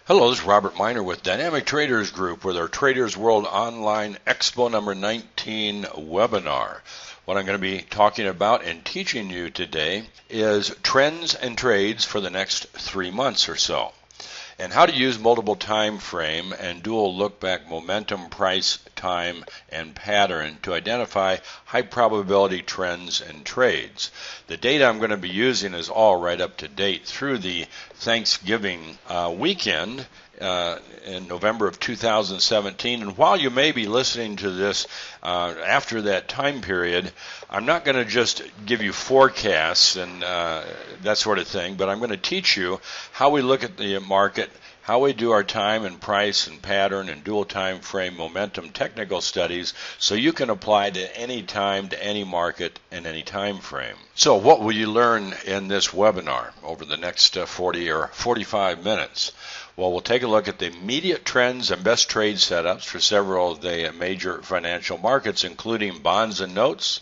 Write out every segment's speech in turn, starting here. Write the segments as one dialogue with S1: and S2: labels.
S1: Hello, this is Robert Miner with Dynamic Traders Group with our Traders World Online Expo number 19 webinar. What I'm going to be talking about and teaching you today is trends and trades for the next 3 months or so, and how to use multiple time frame and dual look back momentum, price, time, and pattern to identify high probability trends and trades. The data I'm going to be using is all right up to date through the Thanksgiving weekend in November of 2017. And while you may be listening to this after that time period, I'm not going to just give you forecasts and that sort of thing, but I'm going to teach you how we look at the market, how we do our time and price and pattern and dual time frame momentum technical studies so you can apply to any time, to any market, and any time frame. So what will you learn in this webinar over the next 40 or 45 minutes? Well, we'll take a look at the immediate trends and best trade setups for several of the major financial markets, including bonds and notes,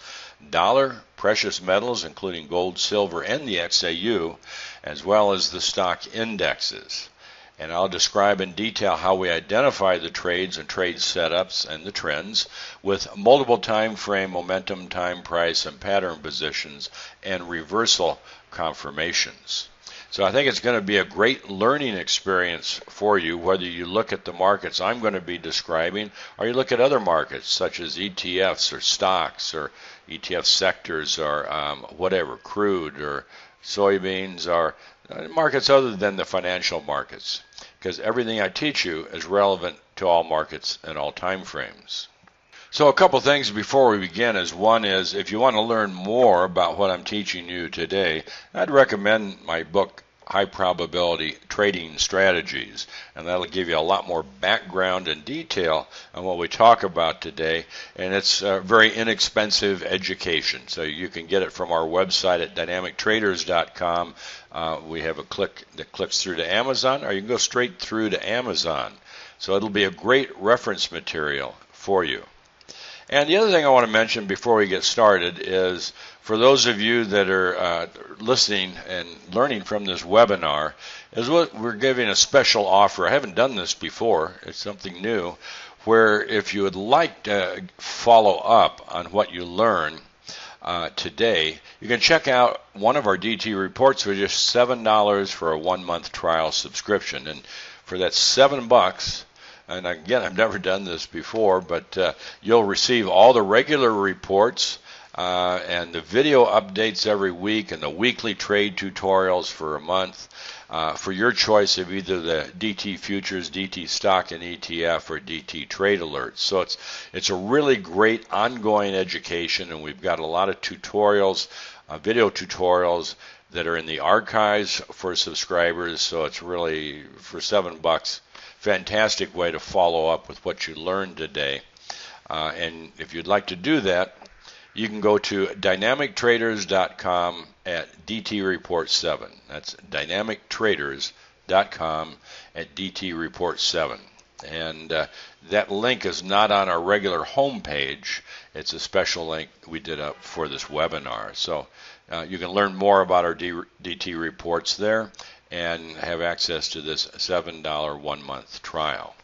S1: dollar, precious metals, including gold, silver, and the XAU, as well as the stock indexes. And I'll describe in detail how we identify the trades and trade setups and the trends with multiple time frame, momentum, time, price, and pattern positions and reversal confirmations. So I think it's going to be a great learning experience for you, whether you look at the markets I'm going to be describing or you look at other markets such as ETFs or stocks or ETF sectors or whatever, crude or soybeans or markets other than the financial markets, because everything I teach you is relevant to all markets and all time frames. So a couple things before we begin is, one is, if you want to learn more about what I'm teaching you today, I'd recommend my book, High Probability Trading Strategies, and that'll give you a lot more background and detail on what we talk about today, and it's very inexpensive education, so you can get it from our website at dynamictraders.com. We have a click that clicks through to Amazon, or you can go straight through to Amazon, so it'll be a great reference material for you. And the other thing I want to mention before we get started is, for those of you that are listening and learning from this webinar, is what we're giving a special offer. I haven't done this before. It's something new, where if you would like to follow up on what you learn today, you can check out one of our DT reports for just $7 for a 1-month trial subscription. And for that $7, and again, I've never done this before, but you'll receive all the regular reports and the video updates every week and the weekly trade tutorials for a month for your choice of either the DT Futures, DT Stock and ETF, or DT Trade Alerts. So it's a really great ongoing education, and we've got a lot of tutorials, video tutorials that are in the archives for subscribers. So it's really, for $7, fantastic way to follow up with what you learned today. And if you'd like to do that, you can go to dynamictraders.com at DT Report 7. That's dynamictraders.com at DT Report 7. And that link is not on our regular homepage. It's a special link we did up for this webinar. So you can learn more about our DT reports there and have access to this $7 1-month trial.